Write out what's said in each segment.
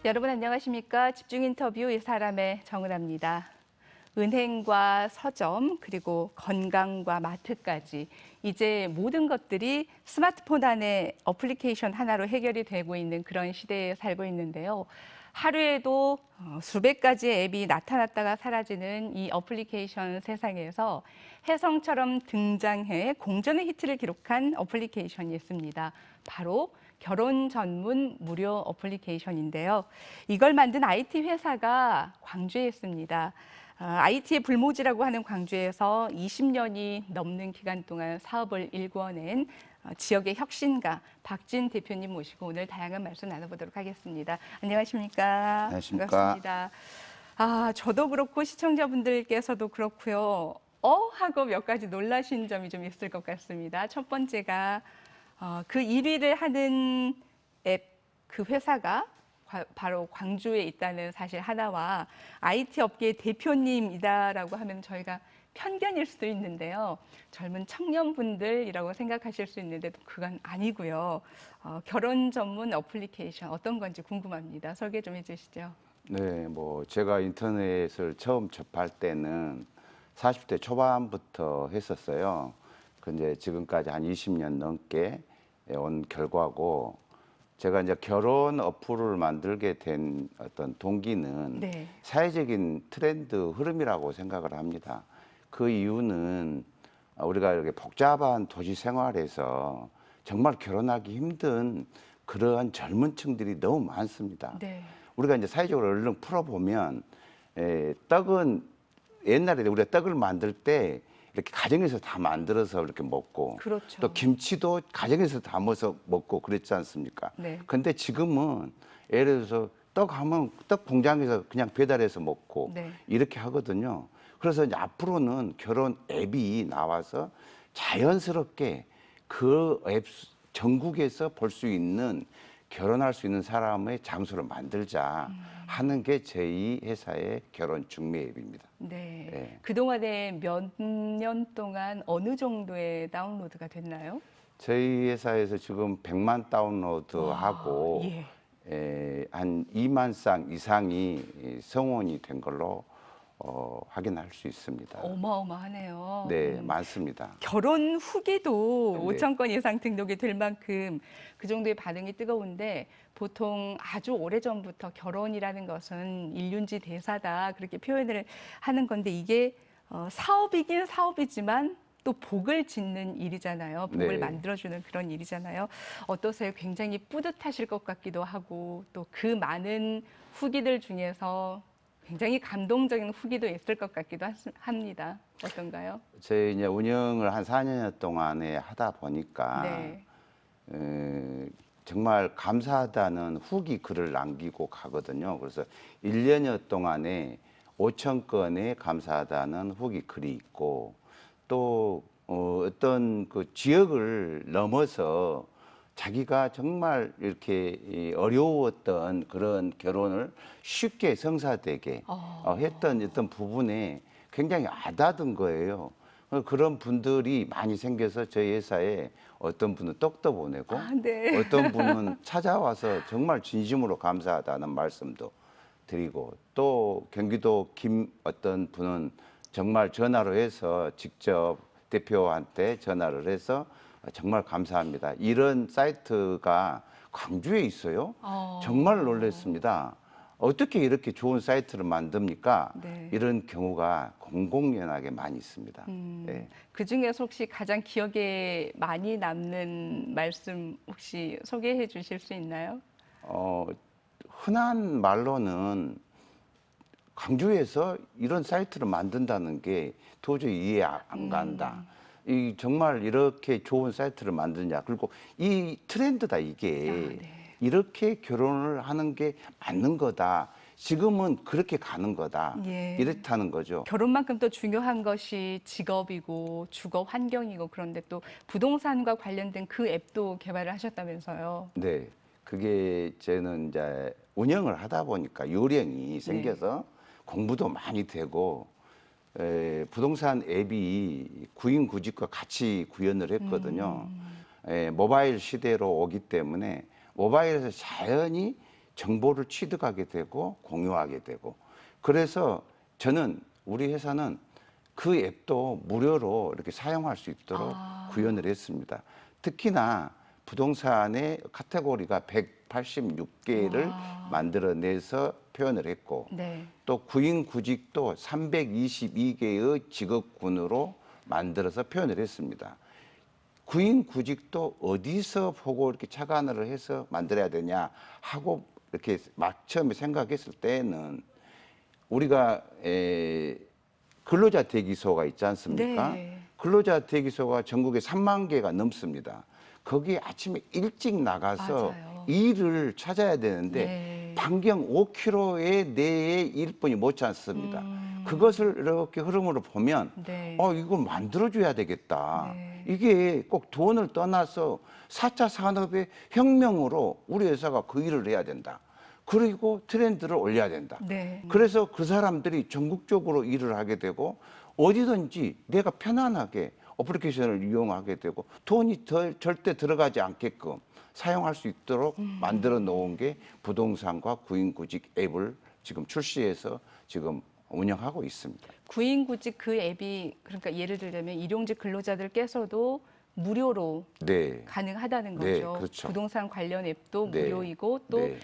여러분 안녕하십니까? 집중 인터뷰 이 사람의 정은아입니다. 은행과 서점 그리고 건강과 마트까지 이제 모든 것들이 스마트폰 안에 어플리케이션 하나로 해결이 되고 있는 그런 시대에 살고 있는데요. 하루에도 수백 가지의 앱이 나타났다가 사라지는 이 어플리케이션 세상에서 혜성처럼 등장해 공전의 히트를 기록한 어플리케이션이 있습니다. 바로 결혼 전문 무료 어플리케이션인데요. 이걸 만든 IT 회사가 광주에 있습니다. IT의 불모지라고 하는 광주에서 20년이 넘는 기간 동안 사업을 일궈낸 지역의 혁신가 박진 대표님 모시고 오늘 다양한 말씀 나눠보도록 하겠습니다. 안녕하십니까? 안녕하십니까? 반갑습니다. 저도 그렇고 시청자분들께서도 그렇고요. 하고 몇 가지 놀라신 점이 좀 있을 것 같습니다. 첫 번째가 그 1위를 하는 앱, 그 회사가 바로 광주에 있다는 사실 하나와 IT 업계의 대표님이다라고 하면 저희가 편견일 수도 있는데요. 젊은 청년분들이라고 생각하실 수 있는데도 그건 아니고요. 결혼 전문 어플리케이션 어떤 건지 궁금합니다. 소개 좀 해주시죠. 네, 제가 인터넷을 처음 접할 때는 40대 초반부터 했었어요. 근데 지금까지 한 20년 넘게 온 결과고, 제가 이제 결혼 어플을 만들게 된 어떤 동기는 네. 사회적인 트렌드 흐름이라고 생각을 합니다. 그 이유는 우리가 이렇게 복잡한 도시 생활에서 정말 결혼하기 힘든 그러한 젊은 층들이 너무 많습니다. 네. 우리가 이제 사회적으로 얼른 풀어보면, 떡은 옛날에 우리가 떡을 만들 때 이렇게 가정에서 다 만들어서 이렇게 먹고, 그렇죠. 또 김치도 가정에서 담아서 먹고 그랬지 않습니까? 네. 근데 지금은 예를 들어서 떡 하면 떡 공장에서 그냥 배달해서 먹고 네. 이렇게 하거든요. 그래서 이제 앞으로는 결혼 앱이 나와서 자연스럽게 그 앱 전국에서 볼 수 있는, 결혼할 수 있는 사람의 장소를 만들자 하는 게 저희 회사의 결혼 중매 앱입니다. 네. 네. 그동안에 몇 년 동안 어느 정도의 다운로드가 됐나요? 저희 회사에서 지금 100만 다운로드하고 예. 한 2만 쌍 이상이 성원이 된 걸로 확인할 수 있습니다. 어마어마하네요. 네, 많습니다. 결혼 후기도 네. 5천 건 이상 등록이 될 만큼 그 정도의 반응이 뜨거운데 보통 아주 오래전부터 결혼이라는 것은 일륜지 대사다 그렇게 표현을 하는 건데 이게 사업이긴 사업이지만 또 복을 짓는 일이잖아요. 복을 네. 만들어주는 그런 일이잖아요. 어떠세요? 굉장히 뿌듯하실 것 같기도 하고 또 그 많은 후기들 중에서 굉장히 감동적인 후기도 있을 것 같기도 합니다. 어떤가요? 저희 이제 운영을 한 4년 동안에 하다 보니까 네. 정말 감사하다는 후기 글을 남기고 가거든요. 그래서 1년여 동안에 5천 건의 감사하다는 후기 글이 있고, 또 어떤 그 지역을 넘어서 자기가 정말 이렇게 어려웠던 그런 결혼을 쉽게 성사되게 했던 어떤 부분에 굉장히 와닿은 거예요. 그런 분들이 많이 생겨서 저희 회사에 어떤 분은 떡도 보내고 네. 어떤 분은 찾아와서 정말 진심으로 감사하다는 말씀도 드리고, 또 경기도 어떤 분은 정말 전화로 해서 직접 대표한테 전화를 해서 정말 감사합니다, 이런 사이트가 광주에 있어요. 정말 놀랐습니다. 어떻게 이렇게 좋은 사이트를 만듭니까? 네. 이런 경우가 공공연하게 많이 있습니다. 네. 그 중에서 혹시 가장 기억에 많이 남는 말씀 혹시 소개해 주실 수 있나요? 흔한 말로는 광주에서 이런 사이트를 만든다는 게 도저히 이해 안 간다. 이 정말 이렇게 좋은 사이트를 만드냐. 그리고 이 트렌드다, 이게. 네. 이렇게 결혼을 하는 게 맞는 거다. 지금은 그렇게 가는 거다. 예. 이렇다는 거죠. 결혼만큼 또 중요한 것이 직업이고 주거 환경이고 그런데 또 부동산과 관련된 그 앱도 개발을 하셨다면서요. 네. 그게 저는 이제 운영을 하다 보니까 요령이 생겨서 공부도 많이 되고, 부동산 앱이 구인구직과 같이 구현을 했거든요. 모바일 시대로 오기 때문에 모바일에서 자연히 정보를 취득하게 되고 공유하게 되고 그래서 저는 우리 회사는 그 앱도 무료로 이렇게 사용할 수 있도록 구현을 했습니다. 특히나 부동산의 카테고리가 186개를 와. 만들어내서 표현을 했고 네. 또 구인구직도 322개의 직업군으로 만들어서 표현을 했습니다. 구인구직도 어디서 보고 이렇게 착안을 해서 만들어야 되냐 하고 이렇게 막 처음에 생각했을 때는 우리가 근로자 대기소가 있지 않습니까? 네. 근로자 대기소가 전국에 3만 개가 넘습니다. 거기에 아침에 일찍 나가서 맞아요. 일을 찾아야 되는데 네. 반경 5km 내에 일꾼이 못 찾습니다. 그것을 이렇게 흐름으로 보면 네. 이걸 만들어줘야 되겠다. 네. 이게 꼭 돈을 떠나서 4차 산업의 혁명으로 우리 회사가 그 일을 해야 된다. 그리고 트렌드를 올려야 된다. 네. 그래서 그 사람들이 전국적으로 일을 하게 되고 어디든지 내가 편안하게 어플리케이션을 이용하게 되고 돈이 절대 들어가지 않게끔 사용할 수 있도록 만들어 놓은 게 부동산과 구인구직 앱을 지금 출시해서 지금 운영하고 있습니다. 구인구직 그 앱이 그러니까 예를 들자면 일용직 근로자들께서도 무료로 네. 가능하다는 네, 거죠. 그렇죠. 부동산 관련 앱도 네. 무료이고 또 네.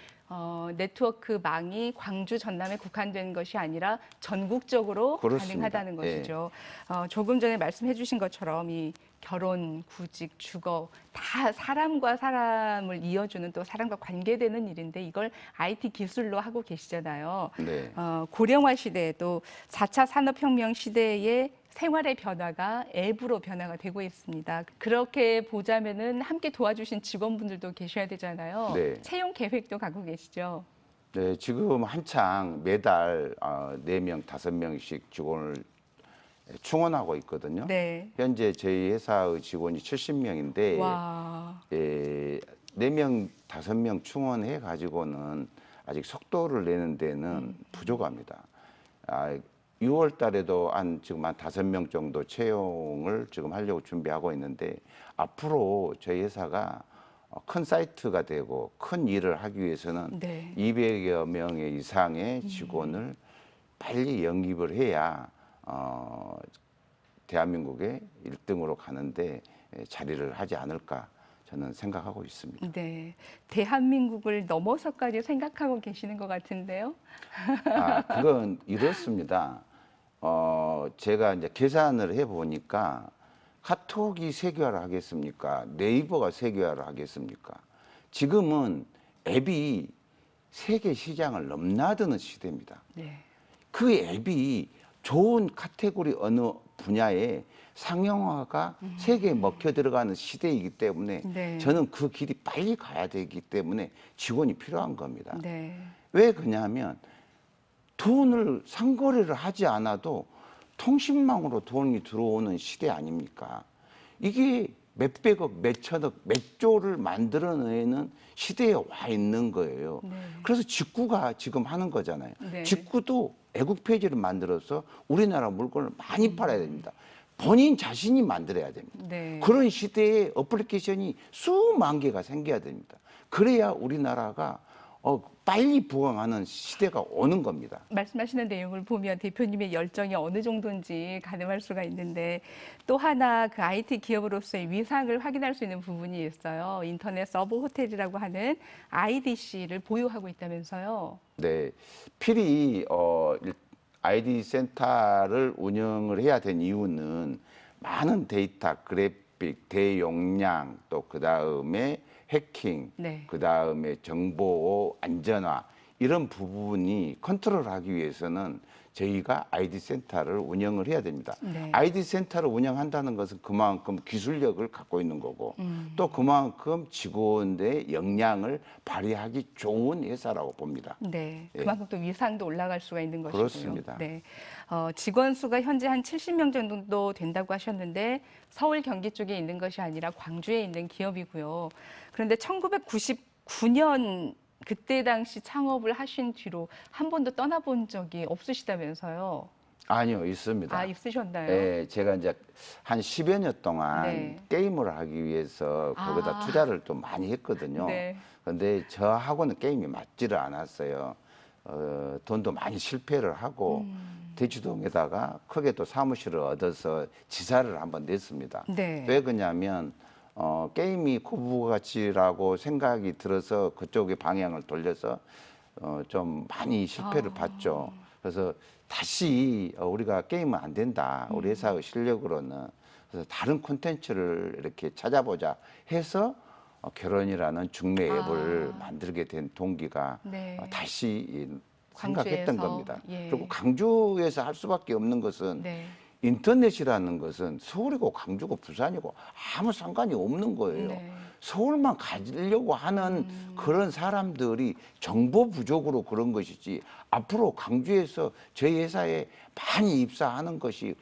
네트워크 망이 광주, 전남에 국한된 것이 아니라 전국적으로 그렇습니다. 가능하다는 예. 것이죠. 조금 전에 말씀해 주신 것처럼 이 결혼, 구직, 주거 다 사람과 사람을 이어주는 또 사람과 관계되는 일인데 이걸 IT 기술로 하고 계시잖아요. 네. 고령화 시대에도 4차 산업혁명 시대에 생활의 변화가 앱으로 변화가 되고 있습니다. 그렇게 보자면은 함께 도와주신 직원분들도 계셔야 되잖아요. 네. 채용 계획도 갖고 계시죠? 네, 지금 한창 매달 4명, 5명씩 직원을 충원하고 있거든요. 네. 현재 저희 회사의 직원이 70명인데 와. 4명, 5명 충원해 가지고는 아직 속도를 내는 데는 부족합니다. 6월 달에도 지금 한 5명 정도 채용을 지금 하려고 준비하고 있는데 앞으로 저희 회사가 큰 사이트가 되고 큰 일을 하기 위해서는 네. 200여 명의 이상의 직원을 빨리 영입을 해야 대한민국의 1등으로 가는데 자리를 하지 않을까 저는 생각하고 있습니다. 네. 대한민국을 넘어서까지 생각하고 계시는 것 같은데요. 그건 이렇습니다. 제가 이제 계산을 해보니까 카톡이 세계화를 하겠습니까? 네이버가 세계화를 하겠습니까? 지금은 앱이 세계 시장을 넘나드는 시대입니다. 네. 그 앱이 좋은 카테고리 어느 분야에 상용화가 세계에 먹혀 들어가는 시대이기 때문에 네. 저는 그 길이 빨리 가야 되기 때문에 직원이 필요한 겁니다. 네. 왜 그러냐면 돈을 상거래를 하지 않아도 통신망으로 돈이 들어오는 시대 아닙니까? 이게 몇백억, 몇천억, 몇 조를 만들어내는 시대에 와 있는 거예요. 네. 그래서 직구가 지금 하는 거잖아요. 네. 직구도 애국 페이지를 만들어서 우리나라 물건을 많이 팔아야 됩니다. 본인 자신이 만들어야 됩니다. 네. 그런 시대에 어플리케이션이 수만 개가 생겨야 됩니다. 그래야 우리나라가 빨리 부강하는 시대가 오는 겁니다. 말씀하시는 내용을 보면 대표님의 열정이 어느 정도인지 가늠할 수가 있는데 또 하나 그 IT 기업으로서의 위상을 확인할 수 있는 부분이 있어요. 인터넷 서브 호텔이라고 하는 IDC를 보유하고 있다면서요. 네, 필히 아이디 센터를 운영을 해야 된 이유는 많은 데이터, 그래픽, 대용량, 또 그 다음에 해킹, 네. 그 다음에 정보 안전화 이런 부분이 컨트롤하기 위해서는 저희가 아이디 센터를 운영을 해야 됩니다. 네. 아이디 센터를 운영한다는 것은 그만큼 기술력을 갖고 있는 거고 또 그만큼 직원들의 역량을 발휘하기 좋은 회사라고 봅니다. 네, 예. 그만큼 또 위상도 올라갈 수가 있는 것이고요. 그렇습니다. 네, 직원 수가 현재 한 70명 정도 된다고 하셨는데 서울, 경기 쪽에 있는 것이 아니라 광주에 있는 기업이고요. 그런데 1999년 그때 당시 창업을 하신 뒤로 한 번도 떠나본 적이 없으시다면서요. 아니요, 있습니다. 아, 있으셨나요? 예, 제가 이제 한 10여 년 동안 네. 게임을 하기 위해서 거기다 아. 투자를 좀 많이 했거든요. 네. 근데 저하고는 게임이 맞지를 않았어요. 돈도 많이 실패를 하고 대치동에다가 크게 또 사무실을 얻어서 지사를 한번 냈습니다. 네. 왜 그러냐면 게임이 고부가치라고 생각이 들어서 그쪽에 방향을 돌려서 좀 많이 실패를 아. 봤죠. 그래서 다시 우리가 게임은 안 된다. 우리 회사의 실력으로는. 그래서 다른 콘텐츠를 이렇게 찾아보자 해서 결혼이라는 중매 앱을 아. 만들게 된 동기가 네. 다시 광주에서. 생각했던 겁니다. 예. 그리고 강주에서 할 수밖에 없는 것은 네. 인터넷이라는 것은 서울이고 강주고 부산이고 아무 상관이 없는 거예요. 네. 서울만 가지려고 하는 그런 사람들이 정보 부족으로 그런 것이지, 앞으로 강주에서 저희 회사에 많이 입사하는 것이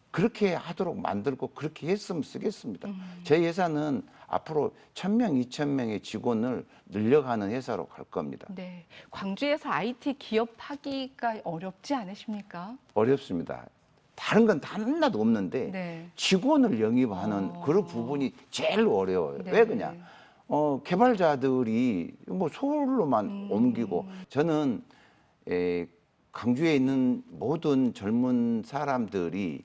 그렇게 하도록 만들고 그렇게 했으면 쓰겠습니다. 저희 회사는 앞으로 1,000명, 2,000명의 직원을 늘려가는 회사로 갈 겁니다. 네. 광주에서 IT 기업 하기가 어렵지 않으십니까? 어렵습니다. 다른 건 하나도 없는데 네. 직원을 영입하는 어. 그런 부분이 제일 어려워요. 네. 왜 그냥 개발자들이 뭐 서울로만 옮기고, 저는 강주에 있는 모든 젊은 사람들이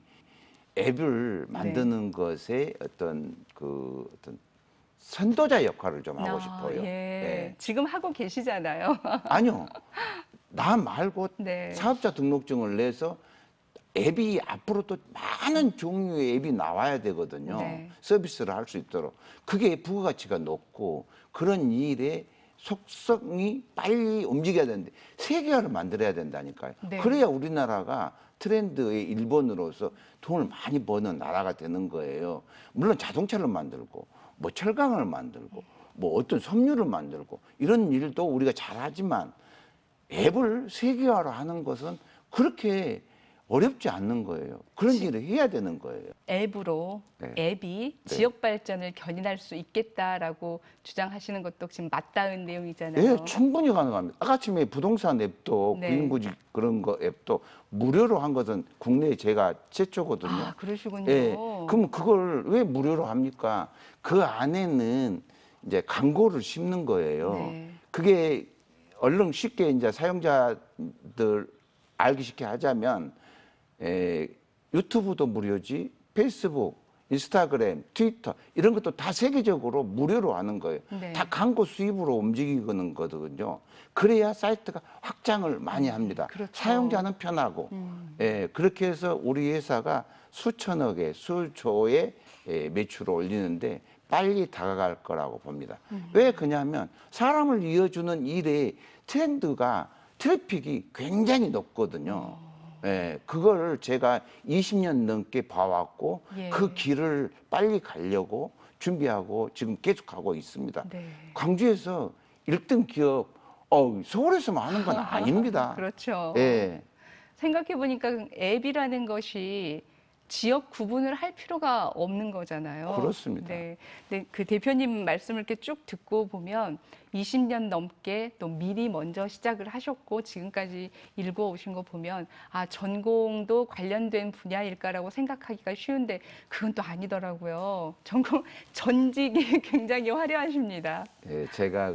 앱을 만드는 것에 어떤 선도자 역할을 좀 하고 싶어요. 예. 예. 지금 하고 계시잖아요. 아니요, 나 말고 네. 사업자 등록증을 내서 앱이 앞으로 또 많은 종류의 앱이 나와야 되거든요. 네. 서비스를 할 수 있도록. 그게 부가가치가 높고 그런 일에 속성이 빨리 움직여야 되는데 세계화를 만들어야 된다니까요. 네. 그래야 우리나라가 트렌드의 일본으로서 돈을 많이 버는 나라가 되는 거예요. 물론 자동차를 만들고 뭐 철강을 만들고 뭐 어떤 섬유를 만들고 이런 일도 우리가 잘하지만 앱을 세계화로 하는 것은 그렇게 어렵지 않는 거예요. 그런 일을 해야 되는 거예요. 앱으로 네. 앱이 지역 발전을 견인할 수 있겠다라고 주장하시는 것도 지금 맞닿은 내용이잖아요. 예, 충분히 가능합니다. 아까쯤에 부동산 앱도 네. 구인구직 그런 거 앱도 무료로 한 것은 국내에 제가 최초거든요. 아, 그러시군요. 예, 그럼 그걸 왜 무료로 합니까? 그 안에는 이제 광고를 심는 거예요. 네. 그게 얼른 쉽게 이제 사용자들 알기 쉽게 하자면 유튜브도 무료지, 페이스북, 인스타그램, 트위터 이런 것도 다 세계적으로 무료로 하는 거예요. 네. 다 광고 수입으로 움직이는 거거든요. 그래야 사이트가 확장을 많이 합니다. 그렇죠. 사용자는 편하고. 그렇게 해서 우리 회사가 수천억의, 수조의 매출을 올리는데 빨리 다가갈 거라고 봅니다. 왜 그러냐면 사람을 이어주는 일의 트렌드가 트래픽이 굉장히 높거든요. 그걸 제가 20년 넘게 봐왔고 예. 그 길을 빨리 가려고 준비하고 지금 계속하고 있습니다. 네. 광주에서 1등 기업 서울에서만 하는 건 아닙니다. 그렇죠. 예. 생각해 보니까 앱이라는 것이 지역 구분을 할 필요가 없는 거잖아요. 그렇습니다. 네. 네, 그 대표님 말씀을 이렇게 쭉 듣고 보면 20년 넘게 또 미리 먼저 시작을 하셨고 지금까지 일궈 오신 거 보면 아, 전공도 관련된 분야일까라고 생각하기가 쉬운데 그건 또 아니더라고요. 전직이 굉장히 화려하십니다. 예, 제가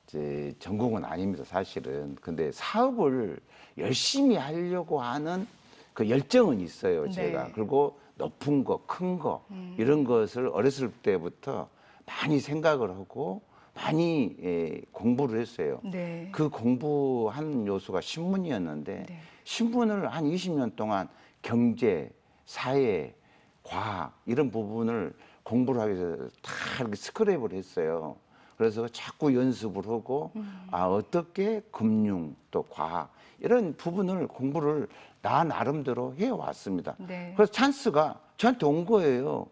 이제 전공은 아닙니다, 사실은. 근데 사업을 열심히 하려고 하는 그 열정은 있어요, 제가. 네. 그리고 높은 거, 큰 거, 이런 것을 어렸을 때부터 많이 생각을 하고 많이 공부를 했어요. 네. 그 공부한 요소가 신문이었는데 네. 신문을 한 20년 동안 경제, 사회, 과학 이런 부분을 공부를 하기 위해서 다 이렇게 스크랩을 했어요. 그래서 자꾸 연습을 하고 어떻게 금융 또 과학 이런 부분을 공부를 나 나름대로 해왔습니다. 네. 그래서 찬스가 저한테 온 거예요.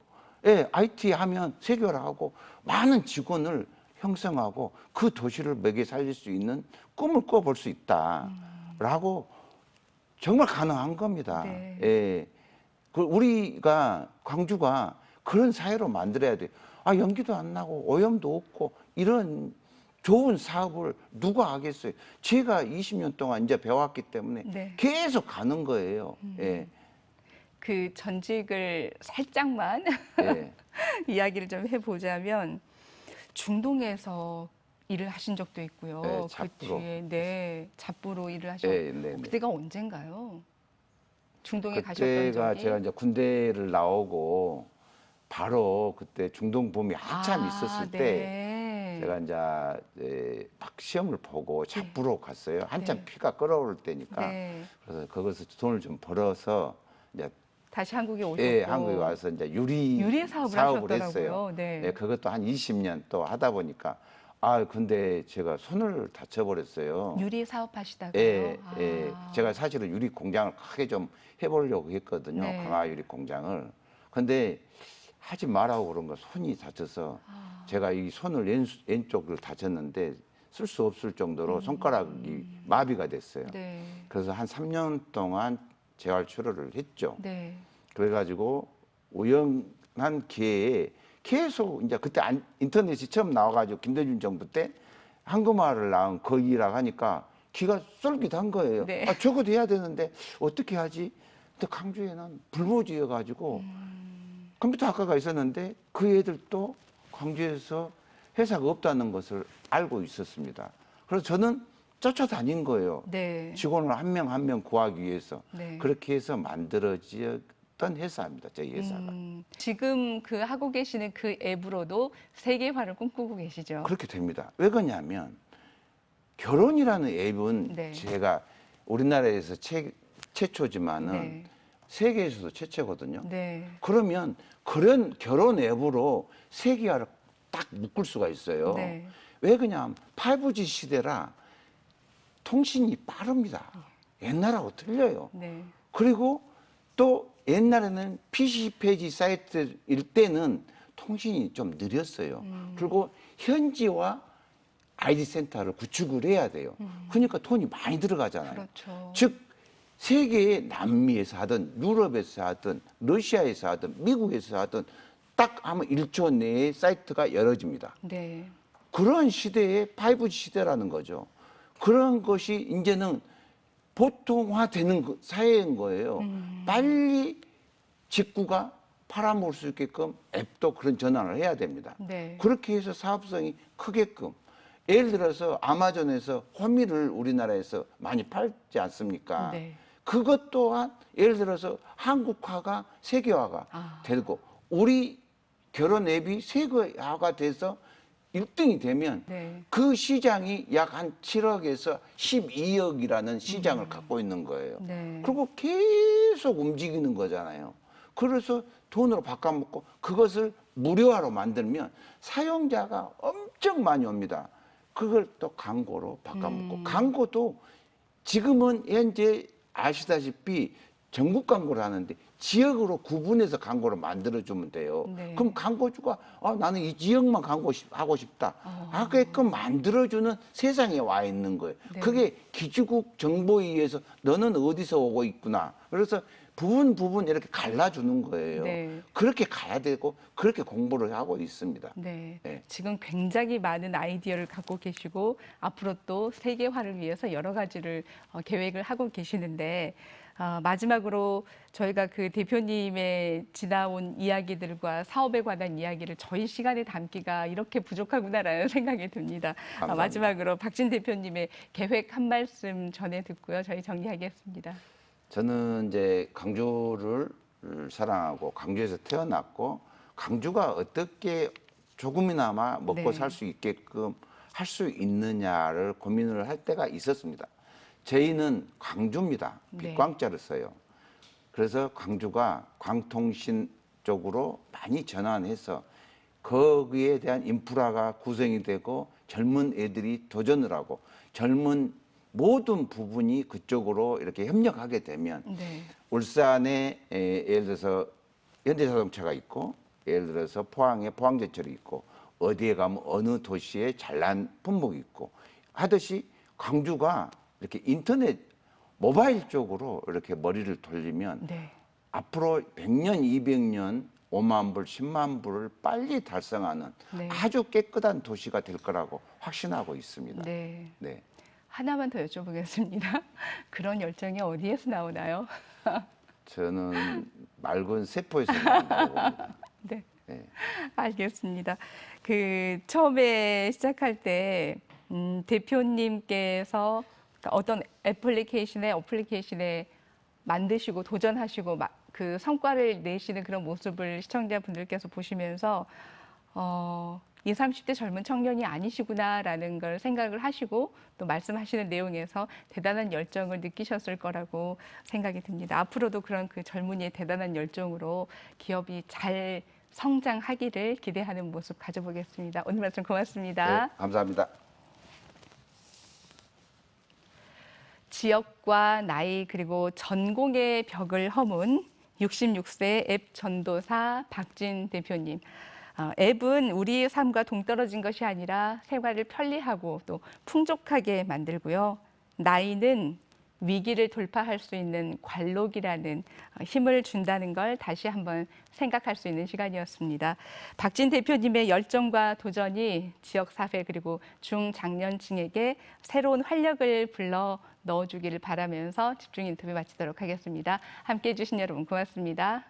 예, IT 하면 세계화하고 많은 직원을 형성하고 그 도시를 먹여 살릴 수 있는 꿈을 꿔볼 수 있다라고 정말 가능한 겁니다. 네. 예, 우리가 광주가 그런 사회로 만들어야 돼. 연기도 안 나고 오염도 없고 이런 좋은 사업을 누가 하겠어요? 제가 20년 동안 이제 배웠기 때문에 네. 계속 가는 거예요. 예, 그 전직을 살짝만 예, 이야기를 좀 해보자면 중동에서 일을 하신 적도 있고요. 예, 그 잡부로. 뒤에 네 잡부로 일을 하셨. 예, 네, 네. 그때가 언젠가요? 중동에 가셨던 그때가 적이? 제가 이제 군대를 나오고 바로 그때 중동 붐이 한참 있었을 때 네. 제가 이제 막 시험을 보고 잡부로 갔어요. 한참 네. 피가 끓어오를 때니까. 네. 그래서 거기서 돈을 좀 벌어서 이제 다시 한국에 오셨고. 예, 한국에 와서 이제 유리 사업을 사업을 하셨더라고요. 했어요. 네. 예, 그것도 한 20년 또 하다 보니까 근데 제가 손을 다쳐버렸어요. 유리 사업하시다가요. 예, 예. 아. 제가 사실은 유리 공장을 크게 좀 해보려고 했거든요. 네. 강화 유리 공장을. 근데 하지 말라고 그런 거 손이 다쳐서 제가 이 손을 왼쪽을 다쳤는데 쓸 수 없을 정도로 손가락이 마비가 됐어요. 네. 그래서 한 3년 동안 재활 치료를 했죠. 네. 그래가지고 우연한 기회에 계속 이제 그때 인터넷이 처음 나와가지고 김대중 정부 때 한국말을 나온 거기라고 하니까 기가 쏠깃한 거예요. 네. 저것도 해야 되는데 어떻게 하지? 근데 강주에는 불모지여가지고 컴퓨터 학과가 있었는데 그 애들도 광주에서 회사가 없다는 것을 알고 있었습니다. 그래서 저는 쫓아다닌 거예요. 네. 직원을 한 명 한 명 구하기 위해서. 네. 그렇게 해서 만들어졌던 회사입니다. 저희 회사가. 지금 그 하고 계시는 그 앱으로도 세계화를 꿈꾸고 계시죠? 그렇게 됩니다. 왜 그러냐면 결혼이라는 앱은 네. 제가 우리나라에서 최초지만은 네. 세계에서도 최초거든요. 네. 그러면 그런 결혼 앱으로 세계화를 딱 묶을 수가 있어요. 네. 왜 그냥 5G 시대라 통신이 빠릅니다. 옛날하고 틀려요. 네. 그리고 또 옛날에는 PC 페이지 사이트일 때는 통신이 좀 느렸어요. 그리고 현지와 아이디 센터를 구축을 해야 돼요. 그러니까 돈이 많이 들어가잖아요. 그렇죠. 즉 세계의 남미에서 하든 유럽에서 하든 러시아에서 하든 미국에서 하든 딱 하면 1초 내에 사이트가 열어집니다. 네. 그런 시대에 5G 시대라는 거죠. 그런 것이 이제는 보통화되는 사회인 거예요. 빨리 직구가 팔아먹을 수 있게끔 앱도 그런 전환을 해야 됩니다. 네. 그렇게 해서 사업성이 크게끔 예를 들어서 아마존에서 호미를 우리나라에서 많이 팔지 않습니까? 네. 그것 또한 예를 들어서 한국화가 세계화가 되고 우리 결혼 앱이 세계화가 돼서 1등이 되면 네. 그 시장이 약 한 7억에서 12억이라는 시장을 갖고 있는 거예요. 네. 그리고 계속 움직이는 거잖아요. 그래서 돈으로 바꿔먹고 그것을 무료화로 만들면 사용자가 엄청 많이 옵니다. 그걸 또 광고로 바꿔먹고 광고도 지금은 현재 아시다시피 전국 광고를 하는데 지역으로 구분해서 광고를 만들어주면 돼요. 네. 그럼 광고주가 나는 이 지역만 하고 싶다. 하게끔 만들어주는 세상에 와 있는 거예요. 네. 그게 기지국 정보에 의해서 너는 어디서 오고 있구나. 그래서 부분 이렇게 갈라주는 거예요. 네. 그렇게 가야 되고 그렇게 공부를 하고 있습니다. 네. 네. 지금 굉장히 많은 아이디어를 갖고 계시고 앞으로 또 세계화를 위해서 여러 가지를 계획을 하고 계시는데 마지막으로 저희가 그 대표님의 지나온 이야기들과 사업에 관한 이야기를 저희 시간에 담기가 이렇게 부족하구나라는 생각이 듭니다. 감사합니다. 마지막으로 박진 대표님의 계획 한 말씀 전해 듣고요. 저희 정리하겠습니다. 저는 이제 광주를 사랑하고 광주에서 태어났고 광주가 어떻게 조금이나마 먹고 네. 살 수 있게끔 할 수 있느냐를 고민을 할 때가 있었습니다. 저희는 광주입니다. 네. 빛광자를 써요. 그래서 광주가 광통신 쪽으로 많이 전환해서 거기에 대한 인프라가 구성이 되고 젊은 애들이 도전을 하고 젊은 모든 부분이 그쪽으로 이렇게 협력하게 되면 네. 울산에 예를 들어서 현대자동차가 있고 예를 들어서 포항에 포항제철이 있고 어디에 가면 어느 도시에 잘난 품목이 있고 하듯이 광주가 이렇게 인터넷 모바일 쪽으로 이렇게 머리를 돌리면 네. 앞으로 100년, 200년, 5만 불, 10만 불을 빨리 달성하는 네. 아주 깨끗한 도시가 될 거라고 확신하고 있습니다. 네. 네. 하나만 더 여쭤보겠습니다. 그런 열정이 어디에서 나오나요? 저는 맑은 세포에서 나온다고 봅니다. 네. 네. 알겠습니다. 그 처음에 시작할 때 대표님께서 그러니까 어떤 어플리케이션에 만드시고 도전하시고 그 성과를 내시는 그런 모습을 시청자분들께서 보시면서 20, 30대 젊은 청년이 아니시구나라는 걸 생각을 하시고 또 말씀하시는 내용에서 대단한 열정을 느끼셨을 거라고 생각이 듭니다. 앞으로도 그런 그 젊은이의 대단한 열정으로 기업이 잘 성장하기를 기대하는 모습 가져보겠습니다. 오늘 말씀 고맙습니다. 네, 감사합니다. 지역과 나이 그리고 전공의 벽을 허문 66세 앱 전도사 박진 대표님. 앱은 우리의 삶과 동떨어진 것이 아니라 생활을 편리하고 또 풍족하게 만들고요. 나이는 위기를 돌파할 수 있는 관록이라는 힘을 준다는 걸 다시 한번 생각할 수 있는 시간이었습니다. 박진 대표님의 열정과 도전이 지역사회 그리고 중장년층에게 새로운 활력을 불러 넣어주기를 바라면서 집중 인터뷰 마치도록 하겠습니다. 함께해 주신 여러분 고맙습니다.